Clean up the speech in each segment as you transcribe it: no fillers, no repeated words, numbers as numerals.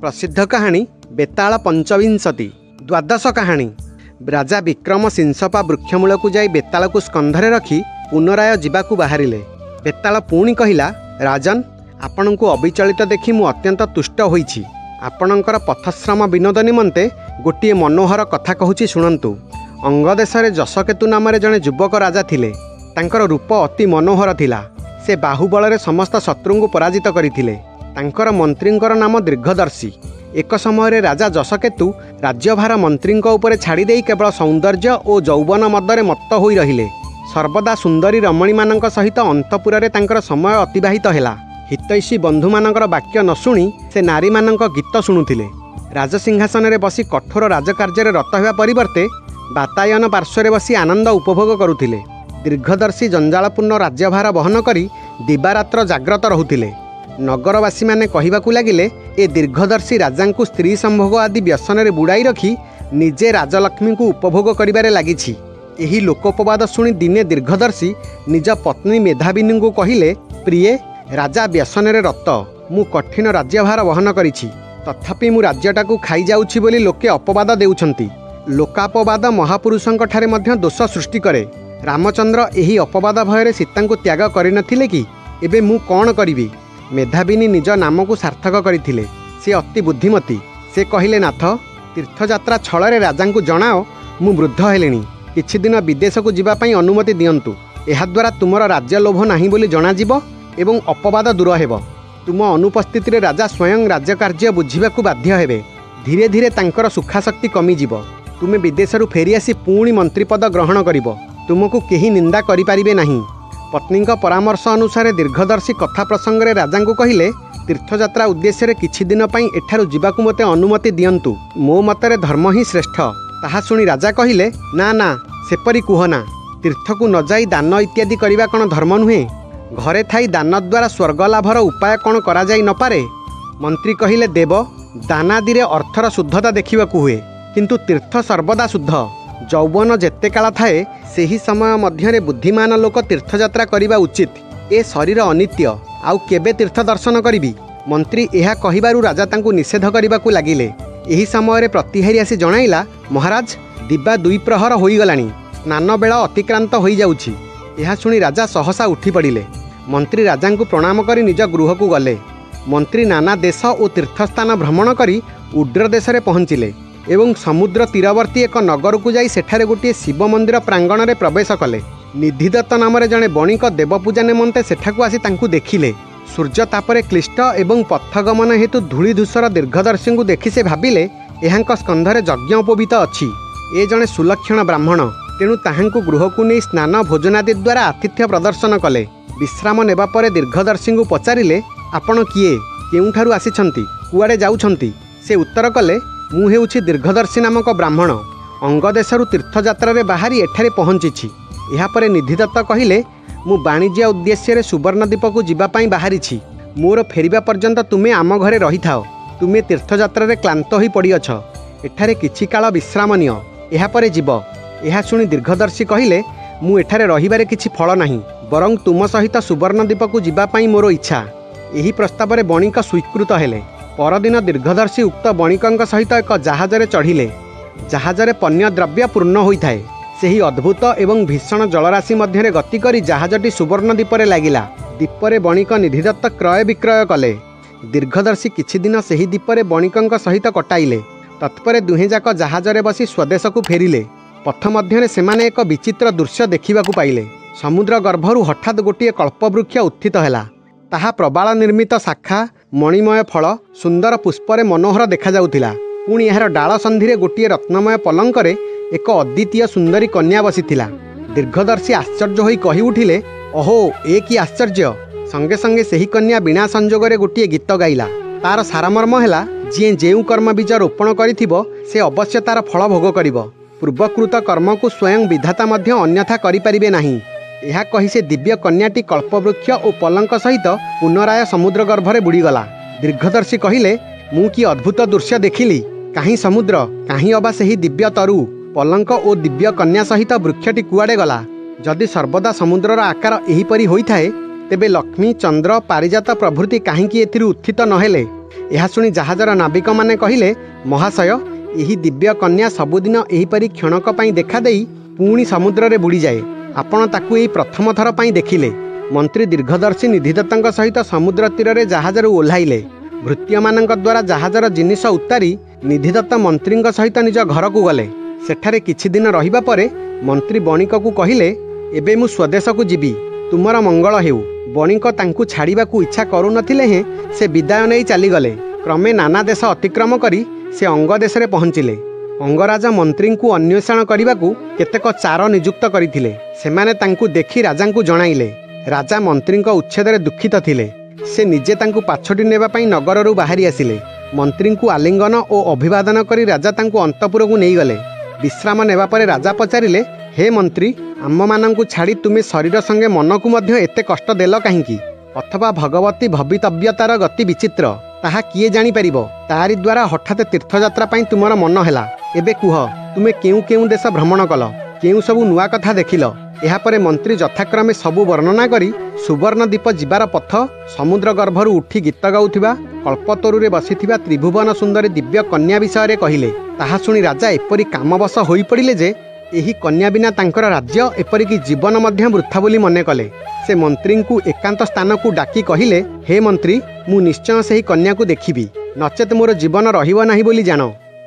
प्रसिद्ध कहानी बेताल पंचविंशति। द्वादश कहानी राजा विक्रम सिंसपा वृक्षमूल को जाई बेताल को स्कंधरे रखी पुनराय जीवाकू बाहरिले। बेताल पुणी कहिला, राजन आपण को अविचलित देखि मु अत्यंत तुष्ट होईछि। आपणकर पथश्रम विनोद निमंते गोटे मनोहर कथा कहूछि शुणंतु। अंग देश में जशकेतु नाम जड़े युवक राजा थिले। तांकर रूप अति मनोहर थिला। से बाहुबल समस्त शत्रु को पराजित करथिले। तांकर मंत्रींकर नाम दीर्घदर्शी। एक समय राजा जशकेतु राज्यभार मंत्री उपरे छाड़ी देई केवल सौंदर्य और यौवन मदरे मत्त होई रहिले। सर्वदा सुंदरी रमणी मानक सहित अंतपुर तांकर समय अतिबाहित हैला। हितैषी बंधु मानकर वाक्य न शुणी से नारी मानक गीत शुणुथिले। राजसिंहासन में बसी कठोर राजकार्य रत होगा परिवर्ते बातायन पार्श्वे बसी आनंद उपभोग करुथिले। दीर्घदर्शी जंजालपूर्ण राज्यभार बहन करी दिवारात्र जाग्रत रहुथिले। नगरवासी माने कहिबाकू लागिले, ए दीर्घदर्शी राजा को स्त्री संभोग आदि व्यसन में बुड़ाई रखी निजे राजलक्ष्मी को उपभोग करिबारे लागिछि। एही लोकोपवाद शुणी दिने दीर्घदर्शी निज पत्नी मेधाविनी को कहिले, प्रिय राजा व्यसन में रत, मु कठिन राज्यभार बहन करिछि, तथापि मु राज्यटा को खाई जाउछि बोली लोके अपवाद देउछंती। लोकापवाद महापुरुषंक ठारे मध्य दोष सृष्टि करे। रामचंद्र एही अपवाद भୟରେ सीता को त्याग करिनथिले कि? एबे मु कौन करिबी? मेधाविनी निज नाम को सार्थक करथिले। से अति बुद्धिमती। से कहिले, नाथ तीर्थयात्रा छଳରେ राजा को जणाओ मु वृद्ध हेलेनी, किछि दिन विदेश को जीवा पई अनुमति दियंतु। एहा द्वारा तुमर राज्य लोभ नाही बोली जणाजिब एवं अपवाद दूर हेब। तुम अनुपस्थिति राजा स्वयं राज्यकार्य बुझिबाकू बाध्य हेबे। धीरे धीरे तांकर सुखाशक्ति कमिजिब। तुमे विदेशरू फेरी आसी पुणी मंत्रीपद ग्रहण करिब। तुमको केही निंदा करि पारिबे नाही। पत्नी परामर्श अनुसार दीर्घदर्शी कथा प्रसंग में राजा को कहिले, तीर्थयात्रा उद्देश्य किछि दिन पई एठारु जीवाकू मते अनुमति दियंतु। मो मतरे धर्म ही श्रेष्ठ। ताहा शुणी राजा कहिले, ना ना सेपरी कुहना। तीर्थ को न जाई दान इत्यादि करबा कोन धर्म नुहे? घरे थाई दान द्वारा स्वर्ग लाभर उपाय कोन करा जाई न पारे? मंत्री कहिले, देव दानादि रे अर्थर शुद्धता देखिबाकू हुए, किंतु तीर्थ सर्वदा शुद्ध। यौवन जेते काल थाए सेही समय मध्य बुद्धिमान लोक तीर्थयात्रा करिबा उचित। ए शरीर अनित्य, आउ केबे तीर्थ दर्शन करिबी? मंत्री एहा कहिबारु राजा तांकु निषेध करिबाकू लागिले। एही समय प्रतिहारी आसी जणाइला, महाराज दिबा 2 प्रहर होईगलानी, स्नान बेला अतिक्रांत होई जाउछि। एहा शुणी राजा सहसा उठी पड़िले। मंत्री राजा को प्रणाम करी निज गृह को गले। मंत्री नाना देश और तीर्थस्थान भ्रमण करी उड्र देश में पहुँचिले एवं समुद्र तीरवर्ती एक नगर को जाई सेठारे गोटे शिव मंदिर प्रांगण में प्रवेश कले। निधिदत्त नाम जड़े बणिक देवपूजा निमंते सेठाकू आसी तांकू देखिले। सूर्य तापरे क्लिष्ट एवं पथगमन हेतु धूली धूसर दीर्घदर्शी को देखि से भाविले, एहांक स्कंधरे यज्ञोपवीत अछि। ए जड़े सुलक्षण ब्राह्मण, तेणु ताहांकू गृह को नहीं स्नान भोजनादि द्वारा आतिथ्य प्रदर्शन कले। विश्राम नेबा परे दीर्घदर्शी को पचारिले, आपण किए, केउठारु आसिछंती, कुआडे जाउछंती? से उत्तर कले, मु हेउछि दीर्घदर्शी नामक ब्राह्मण। अंग देशरू तीर्थयात्रा रे बाहरी एठारे पहुंचिछि। एहा परे निधिदत्त कहिले, मु वाणिज्य उद्देश्य सुवर्णद्वीप को जीवा पई बाहरिछि। मोर फेरिबा पर्यंत तुमे आम घरे रही थाओ। तुमे तीर्थयात्रा रे क्लांत होई पड़िअछ। एठारे किछि काल विश्राम नियो, एहा परे जीव। एहा शुणी दीर्घदर्शी कहिले, मु एठारे रहिबारे किछि फल नाही, बरं तुम सहित सुवर्णद्वीप को जीवा पई मोर इच्छा। एही प्रस्ताव रे बणिक स्वीकृत हेले। परदिन दीर्घदर्शी उक्त बणिकंक सहित एक जहाजरे चढ़िले। जहाजरे पण्य द्रव्य पूर्ण होइथाए। सेही अद्भुत एवं भीषण जलराशि मध्य गति करी जहाजटी सुवर्णद्वीपरे लागिला। द्वीपरे बणिक निधिदत्त क्रय विक्रय कले। दीर्घदर्शी किछि दिन सेही द्वीपरे बणिकंक सहित कटाइले। तत्परे दुहें जाक जहाजरे बसी स्वदेश को फेरिले। पथ मध्य सेमाने एक विचित्र दृश्य देखिबाकू पाइले। समुद्र गर्भरू हठात गोटे कल्पवृक्ष उत्थित हैला। ताहा प्रबाल निर्मित शाखा, मणिमय फल, सुंदर पुष्परे मनोहर देखा जाउथिला। पुणी एहार डाल संधिरे गोटे रत्नमय पलंकरे एक अद्वितीय सुंदरी कन्या बसीथिला। दीर्घदर्शी आश्चर्य होई कहि उठिले, अहो ए कि आश्चर्य! संगे संगे सेही कन्या बिना संजोगरे गोटे गीत गाइला। तार सारमर्म हैला, जे जेउ कर्म बीज रोपण करिथिबो से अवश्य तार फल भोग करिबो। पूर्वकृत कर्म को स्वयं विधाता मध्य अन्यथा करि परिबे नाही। यह कही से दिव्य कन्याटी कल्पवृक्ष और पलंक सहित पुनराय समुद्र गर्भरे बुड़ीगला। दीर्घदर्शी कहिले, मु कि अद्भुत दृश्य देखिली। काहीं समुद्र, काहीं अबा सेही दिव्य तरु, पलंक और दिव्य कन्या सहित वृक्षटी कुआडे गला? जदि सर्वदा समुद्रर आकार एहीपरि होइथाए, तेबे लक्ष्मी, चंद्र, पारिजात प्रभृति काहींकि एथिरु उत्थित नहेले? ଏହା ଶୁଣି ଜାହାଜର ନାବିକମାନେ କହିଲେ, ମହାଶୟ, ଏହି ଦିବ୍ୟ କନ୍ୟା ସବୁଦିନ ଏହିପରି କ୍ଷଣକ ପାଇଁ ଦେଖାଦେଇ ପୁଣି ସମୁଦ୍ରରେ ବୁଡ଼ିଯାଏ। ଆପଣ ତାକୁ ଏଇ ପ୍ରଥମ ଥର ପାଇଁ ଦେଖିଲେ। ମନ୍ତ୍ରୀ ଦୀର୍ଘଦର୍ଶୀ ନିଧିଦତ୍ତଙ୍କ ସହିତ ସମୁଦ୍ର ତୀରରେ ଜାହାଜରୁ ଓହ୍ଲାଇଲେ। ଭୃତ୍ୟମାନଙ୍କ ଦ୍ୱାରା ଜାହାଜର ଜିନିଷ ଉତ୍ତାରି ନିଧିଦତ୍ତ ମନ୍ତ୍ରୀଙ୍କ ସହିତ ନିଜ ଘରକୁ ଗଲେ। ସେଠାରେ କିଛି ଦିନ ରହିବା ପରେ ମନ୍ତ୍ରୀ ବଣିକକୁ କହିଲେ, ଏବେ ମୁଁ ସ୍ୱଦେଶକୁ ଯିବି, ତୁମର ମଙ୍ଗଳ ହେଉ। ବଣିକ ତାଙ୍କୁ ଛାଡ଼ିବାକୁ ଇଚ୍ଛା କରୁନଥିଲେ ହେଁ ସେ ବିଦାୟ ନେଇ ଚାଲିଗଲେ। କ୍ରମେ ନାନା ଦେଶ ଅତିକ୍ରମ କରି ସେ ଅଙ୍ଗ ଦେଶରେ ପହଞ୍ଚିଲେ। ଅଙ୍ଗରାଜ ମନ୍ତ୍ରୀଙ୍କୁ ଅନ୍ୱେଷଣ କରିବାକୁ କେତେକ ଚାର ନିଯୁକ୍ତ କରିଥିଲେ। ସେମାନେ ତାଙ୍କୁ ଦେଖି ରାଜାଙ୍କୁ ଜଣାଇଲେ। ରାଜା ମନ୍ତ୍ରୀଙ୍କ ଉଚ୍ଛେଦରେ ଦୁଃଖିତ ଥିଲେ। ସେ ନିଜେ ତାଙ୍କୁ ପାଛୋଟି ନେବା ପାଇଁ ନଗରରୁ ବାହାରି ଆସିଲେ। ମନ୍ତ୍ରୀଙ୍କୁ ଆଲିଙ୍ଗନ ଓ ଅଭିବାଦନ କରି ରାଜା ତାଙ୍କୁ ଅନ୍ତପୁରକୁ ନେଇଗଲେ। ବିଶ୍ରାମ ନେବା ପରେ ରାଜା ପଚାରିଲେ, ହେ ମନ୍ତ୍ରୀ, ଆମମାନଙ୍କୁ ଛାଡ଼ି ତୁମେ ଶରୀର ସଙ୍ଗେ ମନକୁ ମଧ୍ୟ ଏତେ କଷ୍ଟ ଦେଲ କାହିଁକି? ଅଥବା ଭଗବତୀ ଭବିତବ୍ୟତାର ଗତି ବିଚିତ୍ର, ତାହା କିଏ ଜାଣିପାରିବ? ତାରି ଦ୍ୱାରା ହଠାତ୍ ତୀର୍ଥଯାତ୍ରା ପାଇଁ ତୁମର ମନ ହେଲା। ଏବେ କୁହ, ତୁମେ କେଉଁ କେଉଁ ଦେଶ ଭ୍ରମଣ କଲ? କେଉଁ ସବୁ ନୂଆ କଥା ଦେଖିଲ? ଏହାପରେ ମନ୍ତ୍ରୀ ଯଥାକ୍ରମେ ସବୁ ବର୍ଣ୍ଣନା କରି ସୁବର୍ଣ୍ଣଦ୍ୱୀପ ଯିବାର ପଥ, ସମୁଦ୍ର ଗର୍ଭରୁ ଉଠି ଗୀତ ଗାଉଥିବା, କଳ୍ପତରୁରେ ବସିଥିବା ତ୍ରିଭୁବନ ସୁନ୍ଦରୀ ଦିବ୍ୟ କନ୍ୟା ବିଷୟରେ କହିଲେ। ତାହା ଶୁଣି ରାଜା ଏପରି କାମବଶ ହୋଇପଡ଼ିଲେ ଯେ ଏହି କନ୍ୟା ବିନା ତାଙ୍କର ରାଜ୍ୟ ଏପରିକି ଜୀବନ ମଧ୍ୟ ବୃଥା ବୋଲି ମନେ କଲେ। ସେ ମନ୍ତ୍ରୀଙ୍କୁ ଏକାନ୍ତ ସ୍ଥାନକୁ ଡାକି କହିଲେ, ହେ ମନ୍ତ୍ରୀ, ମୁଁ ନିଶ୍ଚୟ ସେହି କନ୍ୟାକୁ ଦେଖିବି, ନଚେତ୍ ମୋର ଜୀବନ ରହିବ ନାହିଁ ବୋଲି ଜାଣ।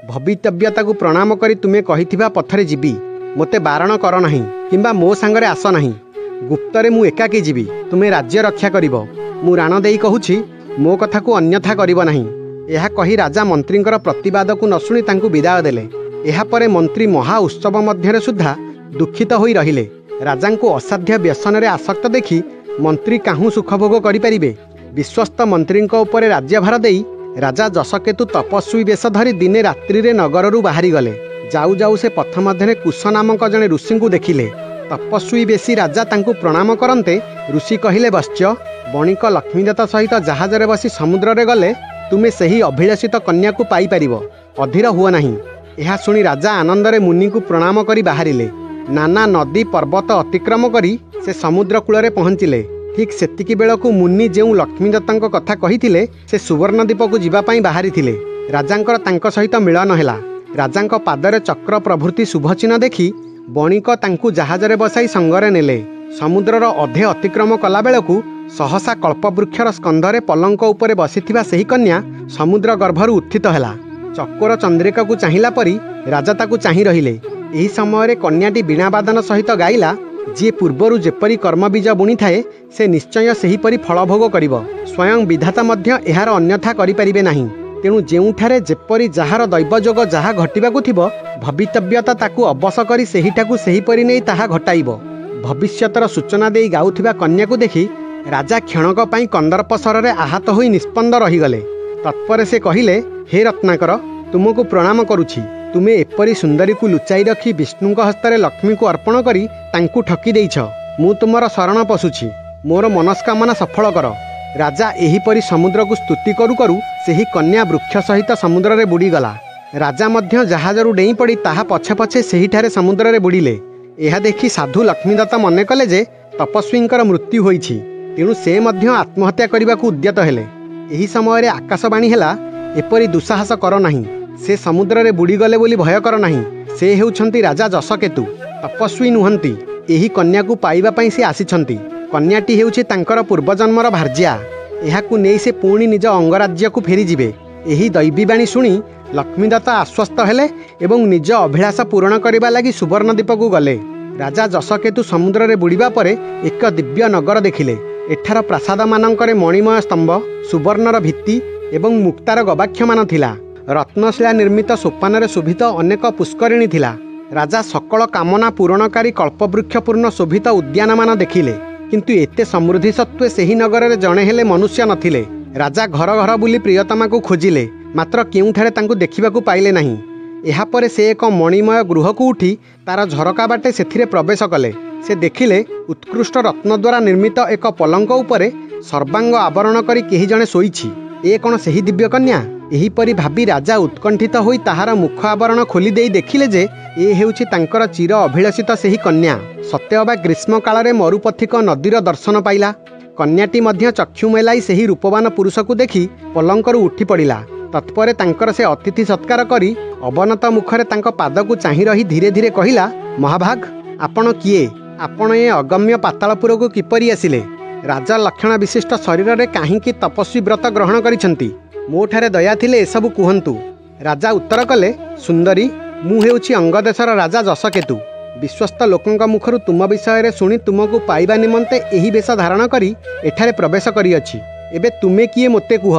ଭବିତବ୍ୟତାକୁ ପ୍ରଣାମ କରି ତୁମେ କହିଥିବା ପଥରେ ଯିବି। ମୋତେ ବାରଣ କର ନାହିଁ କିମ୍ବା ମୋ ସାଙ୍ଗରେ ଆସ ନାହିଁ। ଗୁପ୍ତରେ ମୁଁ ଏକାକୀ ଯିବି। ତୁମେ ରାଜ୍ୟ ରକ୍ଷା କରିବ। ମୁଁ ରାଣ ଦେଇ କହୁଛି, ମୋ କଥାକୁ ଅନ୍ୟଥା କରିବ ନାହିଁ। ଏହା କହି ରାଜା ମନ୍ତ୍ରୀଙ୍କର ପ୍ରତିବାଦକୁ ନ ଶୁଣି ତାଙ୍କୁ ବିଦାୟ ଦେଲେ। ଏହାପରେ ମନ୍ତ୍ରୀ ମହା ଉତ୍ସବ ମଧ୍ୟରେ ସୁଦ୍ଧା ଦୁଃଖିତ ହୋଇ ରହିଲେ। ରାଜାଙ୍କୁ ଅସାଧ୍ୟ ବ୍ୟସନରେ ଆସକ୍ତ ଦେଖି ମନ୍ତ୍ରୀ କାହୁଁ ସୁଖଭୋଗ କରିପାରିବେ? ବିଶ୍ୱସ୍ତ ମନ୍ତ୍ରୀଙ୍କ ଉପରେ ରାଜ୍ୟଭାର ଦେଇ ରାଜା ଯଶକେତୁ ତପସ୍ୱୀ ବେଶ ଧରି ଦିନେ ରାତ୍ରିରେ ନଗରରୁ ବାହାରିଗଲେ। ଯାଉ ଯାଉ ସେ ପଥ ମଧ୍ୟରେ କୁଶ ନାମକ ଜଣେ ଋଷିଙ୍କୁ ଦେଖିଲେ। ତପସ୍ୱୀ ବେଶୀ ରାଜା ତାଙ୍କୁ ପ୍ରଣାମ କରନ୍ତେ ଋଷି କହିଲେ, ବତ୍ସ୍ୟ, ବଣିକ ଲକ୍ଷ୍ମୀଦତ୍ତ ସହିତ ଜାହାଜରେ ବସି ସମୁଦ୍ରରେ ଗଲେ ତୁମେ ସେହି ଅଭିଳାଷିତ କନ୍ୟାକୁ ପାଇପାରିବ। ଅଧୀର ହୁଅ ନାହିଁ। ଏହା ଶୁଣି ରାଜା ଆନନ୍ଦରେ ମୁନିଙ୍କୁ ପ୍ରଣାମ କରି ବାହାରିଲେ। ନାନା ନଦୀ ପର୍ବତ ଅତିକ୍ରମ କରି ସେ ସମୁଦ୍ର କୂଳରେ ପହଞ୍ଚିଲେ। ଠିକ୍ ସେତିକି ବେଳକୁ ମୁନି ଯେଉଁ ଲକ୍ଷ୍ମୀଦତ୍ତଙ୍କ କଥା କହିଥିଲେ ସେ ସୁବର୍ଣ୍ଣଦ୍ୱୀପକୁ ଯିବା ପାଇଁ ବାହାରିଥିଲେ। ରାଜାଙ୍କର ତାଙ୍କ ସହିତ ମିଳନ ହେଲା। ରାଜାଙ୍କ ପାଦରେ ଚକ୍ର ପ୍ରଭୃତି ଶୁଭଚିହ୍ନ ଦେଖି ବଣିକ ତାଙ୍କୁ ଜାହାଜରେ ବସାଇ ସଙ୍ଗରେ ନେଲେ। ସମୁଦ୍ରର ଅଧେ ଅତିକ୍ରମ କଲାବେଳକୁ ସହସା କଳ୍ପବୃକ୍ଷର ସ୍କନ୍ଧରେ ପଲଙ୍କ ଉପରେ ବସିଥିବା ସେହି କନ୍ୟା ସମୁଦ୍ର ଗର୍ଭରୁ ଉତ୍ଥିତ ହେଲା। ଚକୋର ଚନ୍ଦ୍ରିକାକୁ ଚାହିଁଲା ପରି ରାଜା ତାକୁ ଚାହିଁ ରହିଲେ। ଏହି ସମୟରେ କନ୍ୟାଟି ବୀଣାବାଦନ ସହିତ ଗାଇଲା, ଯିଏ ପୂର୍ବରୁ ଯେପରି କର୍ମବୀଜ ବୁଣିଥାଏ ସେ ନିଶ୍ଚୟ ସେହିପରି ଫଳଭୋଗ କରିବ। ସ୍ୱୟଂ ବିଧାତା ମଧ୍ୟ ଏହାର ଅନ୍ୟଥା କରିପାରିବେ ନାହିଁ। ତେଣୁ ଯେଉଁଠାରେ ଯେପରି ଯାହାର ଦୈବଯୋଗ ଯାହା ଘଟିବାକୁ ଥିବ, ଭବିତବ୍ୟତା ତାକୁ ଅବଶ କରି ସେହିଠାକୁ ସେହିପରି ନେଇ ତାହା ଘଟାଇବ। ଭବିଷ୍ୟତର ସୂଚନା ଦେଇ ଗାଉଥିବା କନ୍ୟାକୁ ଦେଖି ରାଜା କ୍ଷଣକ ପାଇଁ କନ୍ଦର୍ପ ସ୍ୱରରେ ଆହତ ହୋଇ ନିସ୍ପନ୍ଦ ରହିଗଲେ। ତତ୍ପରେ ସେ କହିଲେ, ହେ ରତ୍ନାକର, ତୁମକୁ ପ୍ରଣାମ କରୁଛି। ତୁମେ ଏପରି ସୁନ୍ଦରୀକୁ ଲୁଚାଇ ରଖି ବିଷ୍ଣୁଙ୍କ ହସ୍ତରେ ଲକ୍ଷ୍ମୀକୁ ଅର୍ପଣ କରି ତାଙ୍କୁ ଠକି ଦେଇଛ। ମୁଁ ତୁମର ଶରଣ ପଶୁଛି। ମୋର ମନସ୍କାମନା ସଫଳ କର। ରାଜା ଏହିପରି ସମୁଦ୍ରକୁ ସ୍ତୁତି କରୁ କରୁ ସେହି କନ୍ୟା ବୃକ୍ଷ ସହିତ ସମୁଦ୍ରରେ ବୁଡ଼ିଗଲା। ରାଜା ମଧ୍ୟ ଜାହାଜରୁ ଡେଇଁପଡ଼ି ତାହା ପଛେ ପଛେ ସେହିଠାରେ ସମୁଦ୍ରରେ ବୁଡ଼ିଲେ। ଏହା ଦେଖି ସାଧୁ ଲକ୍ଷ୍ମୀଦତ୍ତ ମନେ କଲେ ଯେ ତପସ୍ୱୀଙ୍କର ମୃତ୍ୟୁ ହୋଇଛି। ତେଣୁ ସେ ମଧ୍ୟ ଆତ୍ମହତ୍ୟା କରିବାକୁ ଉଦ୍ୟତ ହେଲେ। ଏହି ସମୟରେ ଆକାଶବାଣୀ ହେଲା, ଏପରି ଦୁଃସାହସ କର ନାହିଁ। ସେ ସମୁଦ୍ରରେ ବୁଡ଼ିଗଲେ ବୋଲି ଭୟ କର ନାହିଁ। ସେ ହେଉଛନ୍ତି ରାଜା ଯଶକେତୁ, ତପସ୍ୱୀ ନୁହନ୍ତି। ଏହି କନ୍ୟାକୁ ପାଇବା ପାଇଁ ସେ ଆସିଛନ୍ତି। କନ୍ୟାଟି ହେଉଛି ତାଙ୍କର ପୂର୍ବଜନ୍ମର ଭାର୍ଯ୍ୟା। ଏହାକୁ ନେଇ ସେ ପୁଣି ନିଜ ଅଙ୍ଗରାଜ୍ୟକୁ ଫେରିଯିବେ। ଏହି ଦୈବୀବାଣୀ ଶୁଣି ଲକ୍ଷ୍ମୀଦତ୍ତ ଆଶ୍ୱସ୍ତ ହେଲେ ଏବଂ ନିଜ ଅଭିଳାଷ ପୂରଣ କରିବା ଲାଗି ସୁବର୍ଣ୍ଣଦ୍ୱୀପକୁ ଗଲେ। ରାଜା ଯଶକେତୁ ସମୁଦ୍ରରେ ବୁଡ଼ିବା ପରେ ଏକ ଦିବ୍ୟ ନଗର ଦେଖିଲେ। ଏଠାର ପ୍ରାସାଦମାନଙ୍କରେ ମଣିମୟ ସ୍ତମ୍ଭ, ସୁବର୍ଣ୍ଣର ଭିତ୍ତି ଏବଂ ମୁକ୍ତାର ଗବାକ୍ଷମାନ ଥିଲା। ରତ୍ନଶିଳା ନିର୍ମିତ ସୋପାନରେ ଶୋଭିତ ଅନେକ ପୁଷ୍କରିଣୀ ଥିଲା। ରାଜା ସକଳ କାମନା ପୂରଣକାରୀ କଳ୍ପବୃକ୍ଷପୂର୍ଣ୍ଣ ଶୋଭିତ ଉଦ୍ୟାନମାନ ଦେଖିଲେ। କିନ୍ତୁ ଏତେ ସମୃଦ୍ଧି ସତ୍ତ୍ୱେ ସେହି ନଗରରେ ଜଣେ ହେଲେ ମନୁଷ୍ୟ ନଥିଲେ। ରାଜା ଘର ଘର ବୁଲି ପ୍ରିୟତମାକୁ ଖୋଜିଲେ, ମାତ୍ର କେଉଁଠାରେ ତାଙ୍କୁ ଦେଖିବାକୁ ପାଇଲେ ନାହିଁ। ଏହାପରେ ସେ ଏକ ମଣିମୟ ଗୃହକୁ ଉଠି ତାର ଝରକା ବାଟେ ସେଥିରେ ପ୍ରବେଶ କଲେ। ସେ ଦେଖିଲେ ଉତ୍କୃଷ୍ଟ ରତ୍ନ ଦ୍ୱାରା ନିର୍ମିତ ଏକ ପଲଙ୍କ ଉପରେ ସର୍ବାଙ୍ଗ ଆବରଣ କରି କେହି ଜଣେ ଶୋଇଛି। ଏ କ'ଣ ସେହି ଦିବ୍ୟ କନ୍ୟା? ଏହିପରି ଭାବି ରାଜା ଉତ୍କଣ୍ଠିତ ହୋଇ ତାହାର ମୁଖ ଆବରଣ ଖୋଲି ଦେଇ ଦେଖିଲେ ଯେ ଏ ହେଉଛି ତାଙ୍କର ଚିର ଅଭିଳାଷିତ ସେହି କନ୍ୟା। ସତେଅବା ଗ୍ରୀଷ୍ମ କାଳରେ ମରୁପଥିକ ନଦୀର ଦର୍ଶନ ପାଇଲା। कन्याटी मध्य चक्षु मेलाई सेही रूपवान पुरुष को देखि पलंकरू उठी पड़ा। तत्परे तांकर से अतिथि सत्कार करी अवनत मुखरे तांको पाद को चाहि रही धीरे धीरे कहिला, महाभाग आपण किए? आपण ए अगम्य पातालपुर को किपरि आसिले? राजा लक्षण विशिष्ट शरीर में काहींकि तपस्वी व्रत ग्रहण करिसंती? मोठारे दया थिले एसबु कुहंतु। राजा उत्तर कले, सुंदरी मु हेउछि अंगदेशर राजा जसकेतु। विश्वस्त लोकंक मुखरु तुम विषय शुणी तुमको पाइबा निमंते एही वेश धारण करी एठारे प्रवेश करिअछि। एबे तुमे किए मोते कुह?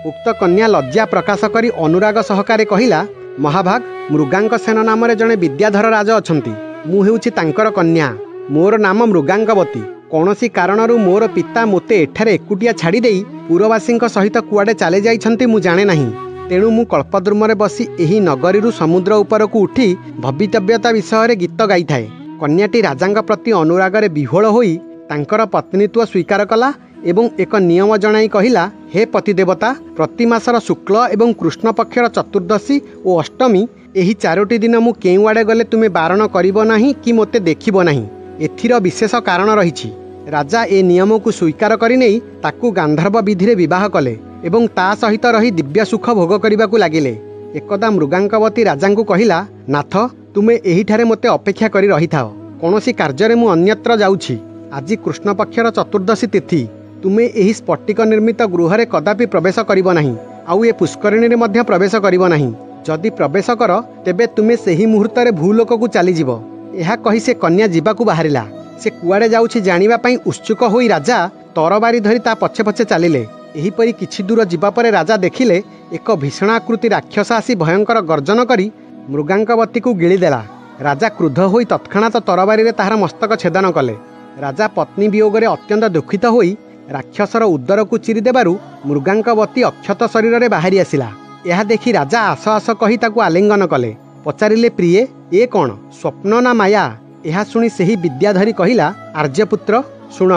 उक्त कन्या लज्जा प्रकाश करी अनुराग सहकारे कहिला, महाभाग मृगांक सेन नाम जड़े विद्याधर राज अछंती। मु हेउछि तांकर कन्या। मोर नाम मृगांकवती। कौनसी कारणरू मोर पिता मोते एठारे एकुटिया छाड़ी देई पुरवासी सहित कुआडे चले जाइछंती मु जाने नहीं। तेणु मु कल्पद्रुमरे बसी एही नगरीरू समुद्र उपरकू उठी भवितव्यता विषय गीत गाई थाए। कन्याटी राजांक प्रति अनुरागरे विह्वल होई तांकर पत्नीत्व स्वीकार कला एवं एक नियम जणाई कहिला, हे पतिदेवता प्रति मासर शुक्ल एवं कृष्ण पक्षर चतुर्दशी और अष्टमी एही चारोटी दिन मु केउआडे गले तुमे बारण करिबो नाही कि मोते देखिबो नाही। एथिर विशेष कारण रहिछि। राजा ए नियम को स्वीकार करि नेई ताकू गांधर्व विधि विवाह कले एवं ता सहित रही दिव्य सुख भोग करने को लगिले। एकदा मृगांकवती राजा को कहिला, नाथ तुमे एहिठारे मोते अपेक्षा करी रही थाओ, कौनसी कार्य मु अन्यत्र जाउछि। आज कृष्ण पक्षर चतुर्दशी तिथि। तुमे एही स्फटिक निर्मित गृह कदापि प्रवेश करिबो नाही, आउ ए पुष्करिणी मध्य प्रवेश करिबो नाही। जदि प्रवेश कर तेबे तुमे सेही मुहूर्त रे भूलोक को चली जिवो। एहा कही से कन्या जीवाकू बाहरिला। से कुआडे जाउछि जानिबा पई उत्सुक होई राजा तरबारी धरी ता पछे पछे चलिले। एहीपरि किछि दूर जिबा परे राजा देखिले एक भीषणाकृति राक्षस आसी भयंकर गर्जन करी मृगांकवती को गिळीदेला। राजा क्रुद्ध होई तत्क्षणात तरबारी रे ताहार मस्तक छेदन कले। राजा पत्नी वियोगरे अत्यंत दुखित होई राक्षसर उदर को चिरी देबारु मृगांकवती अक्षत शरीर रे बाहरी आसिला। यह देखि राजा आस आस कही ताकू आलिंगन कले। पचारिले, प्रिये ए कौन स्वप्न ना माया? यह शुणी सेही विद्याधरी कहिला, आर्यपुत्र शुण,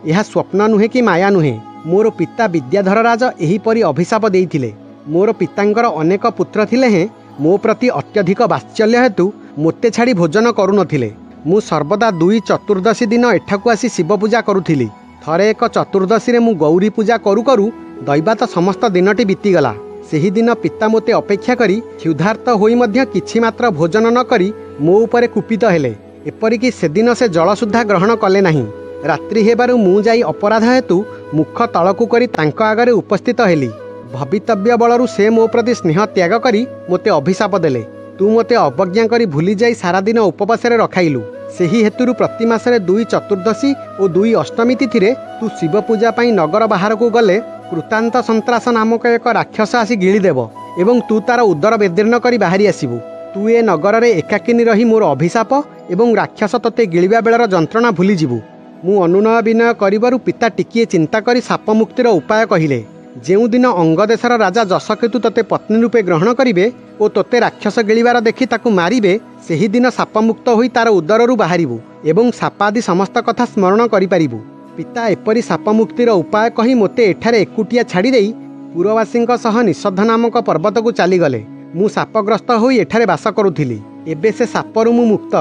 यह स्वप्न नुहे कि माया नुहे। मोर पिता विद्याधर राज एहीपरि अभिशाप देइथिले। मोर पितांकर अनेक पुत्र थिले हें मो प्रति अत्यधिक वात्सल्य हेतु मोते छाड़ी भोजन करू नथिले। मु सर्वदा दुई चतुर्दशी दिन एठाकू आसी शिव पूजा करुथिली। थरे एक चतुर्दशी रे मु गौरी पूजा करू करू दैवात समस्त दिनटी बीतीगला। सेही दिन पिता मोते अपेक्षा करी क्षुधार्त होई मध्य किछि मात्र भोजन न करी मो उपरे कुपित हेले। एपरिकी सेदिन से जल सुद्धा ग्रहण कले नहीं। रात्रि हेबारु मु जाई अपराध हेतु मुख तळकू करी तांको आगरे उपस्थित हेली। भवितव्य बलरू से मो प्रति स्नेह त्याग करी मोते अभिशाप देले। तू मोते अवज्ञा करी भूली जाई सारा दिन उपवासरे रखाइलु। सेही हेतुरु प्रति मासरे दुई चतुर्दशी और दुई अष्टमी तिथिरे तू शिव पूजा पाई नगर बाहर को गले कृतांत संत्रास नामक एक राक्षस आसी गिळीदेव एवं तू तार उदर बेदीर्ण करी बाहरी आसिबु। तू ए नगर रे एकाकिनी रही मोर अभिशाप एवं राक्षस तते गिळिबा बेलर जंत्रणा भूली जिबु। मु अनुनय विनय करिबारु पिता टिकिए चिंता करी साप मुक्तिर उपाय कहिले। जेउ दिन अंगदेशर राजा जसकेतु तते पत्नी रूपे ग्रहण करिवे और तोते राक्षस गिळिबार देखि ताकू मारिबे, सेही दिन साप मुक्त होई तार उदररू बाहरिबु एवं सापादि समस्त कथा स्मरण करि पारिबु। पिता एपरि साप मुक्तिर उपाय कही मोते एठारे एकुटिया छाड़ी देई पुरवासींक सह निषद्ध नामक पर्वत को चलीगले। मु सापग्रस्त होई एठारे वास करुथिली। एबे से सापरु मु मुक्त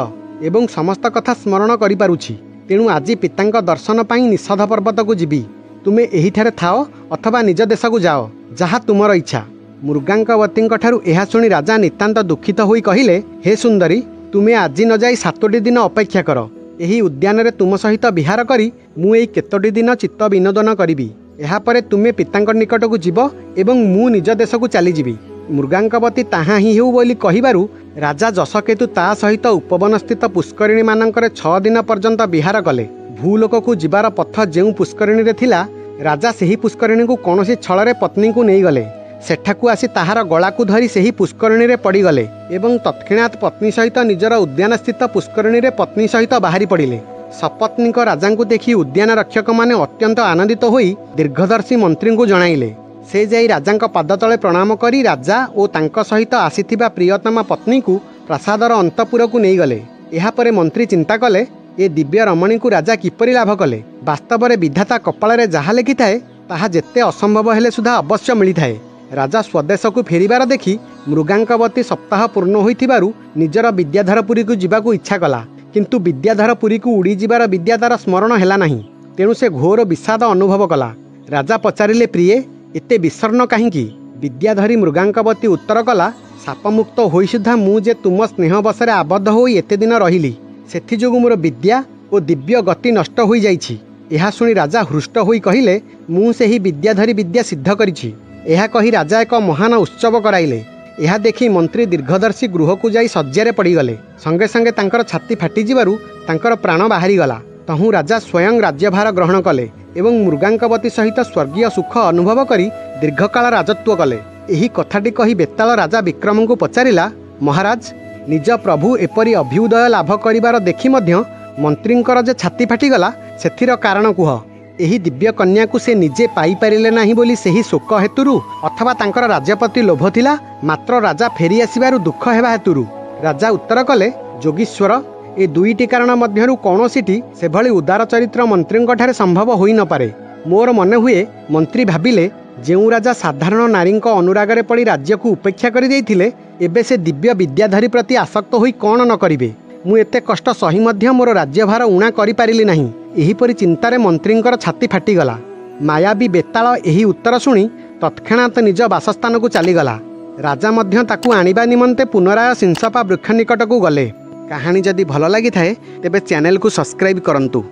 एवं समस्त कथा स्मरण करि पारुछि। तेणु आज पितांक दर्शन पाई निषद्ध पर्वत को जीवी। तुमे एहिठारे थाओ अथवा निज देश को जाओ, जहा तुमर इच्छा। मृगांकवती ठारू एहा शुणी राजा नितांत दुखित होई कहिले, हे सुंदरी तुमे आज न जाई 7टी दिन अपेक्षा कर। एही उद्यान रे तुम सहित विहार करी मु एई केतोटी दिन चित्त विनोदन करिबी। एहा परे तुमे पितांक निकट को जीव एवं मु निज देश को चली जीवी। मृगांकवती ताहा ही हेउ बोली कहिबारु राजा जसकेतु ता सहित उपवन स्थित पुष्करिणी मानकरे 6 दिन पर्यंत विहार कले। भूलोक को जीवार पथ जेउ पुष्करिणी रे थिला, राजा सेही पुष्करिणी को कौनसी छଳରେ पत्नी को नहीं गले। सेठाकू आसी ताहार गला को धरी सेही पुष्करिणी रे पड़ीगले एवं तत्क्षणात पत्नी सहित निजर उद्यान स्थित पुष्करिणी रे पत्नी सहित बाहरी पड़िले। सपत्नीक राजा को देखि उद्यान रक्षक माने अत्यंत आनंदित होई दीर्घदर्शी मंत्री को जणाइले। से जाई राजांक पाद तले प्रणाम करी राजा और तांक सहित आसीथिबा प्रियतमा पत्नी को प्रासादर अंतपुर को नहीं गले। एहा परे मंत्री चिंता कले, ए दिव्य रमणी को राजा किपरि लाभ कले। वास्तव में विधाता कपाल रे जहा लिखि थाए ताहा जेते असंभव हेले सुधा अवश्य मिली थाए। राजा स्वदेश को फेरिबार देखि मृगांकवती सप्ताह पूर्ण होइथिबारु निजर विद्याधरपुरी को जीवाकू इच्छा कला, किंतु विद्याधरपुरी को उड़ी जीवार विद्या तार स्मरण हेला नहीं। तेणु से घोर विषाद अनुभव कला। राजा पचारिले प्रिये एते विषर्ण कहीं? विद्याधरी मृगांकवती उत्तर कला सापमुक्त होई सुद्धा मु जे तुम स्नेह बसरे आबद्ध होई एते दिन रहिली सेथि जोगु मोर विद्या और दिव्य गति नष्ट होई जाइछि। एहा सुनी राजा हृष्ट होई कहिले मु सेही विद्याधरी विद्या सिद्ध करिछि। एहा कही राजा एक महान उत्सव कराइले। यह देखि मंत्री दीर्घदर्शी गृह को जाई शज्यारे पड़गले। संगे संगे तांकर छाती फाटी जिबारु तांकर प्राण बाहरी गला। तहु राजा स्वयं राज्यभार ग्रहण कले एवं मृगांकवती सहित स्वर्गीय सुख अनुभव करी दीर्घकाल राजत्व कले। एही कथाटी कही बेताल राजा विक्रम को पचारिला, महाराज निज प्रभु एपरी अभ्युदय लाभ करिबार देखि मध्य मंत्रींकर जे छाती फाटीगला सेथिर कारण कुह। एही दिव्य कन्या को से निजे पाई पारिले नाही बोली सेही शोक हेतुरु अथवा तांकर राज्यपति लोभ थिला मात्र राजा फेरी आसिबारु दुख हेबा हेतुरु? राजा उत्तर कले, जोगीश्वर ए दुईटी कारण मध्यरु कौनसीटी सेभली उदार चरित्र मंत्रींक ठारे संभव होई न पारे। मोर मन हुए मंत्री भाबिले जेउ राजा साधारण नारींक अनुरागरे पड़ी राज्य को उपेक्षा करि देइथिले एबे से दिव्य विद्याधरी प्रति आसक्त होई कौन न करिवे। मु एते कष्ट सही मध्य मोर राज्यभार उणा करि पारिली नाही। एहीपरि चिंतारे मंत्रींकर छाती फाटीगला। मायाबी बेताल एही उत्तर शुणी तत्क्षणात निज बासस्थान को चलीगला। राजा मध्य ताकू आनिबा निमंते पुनराय सिंसपा वृक्ष निकट को गले। कहानी जदि भल लगी थाए तेबे चैनल को सब्सक्राइब करंतु।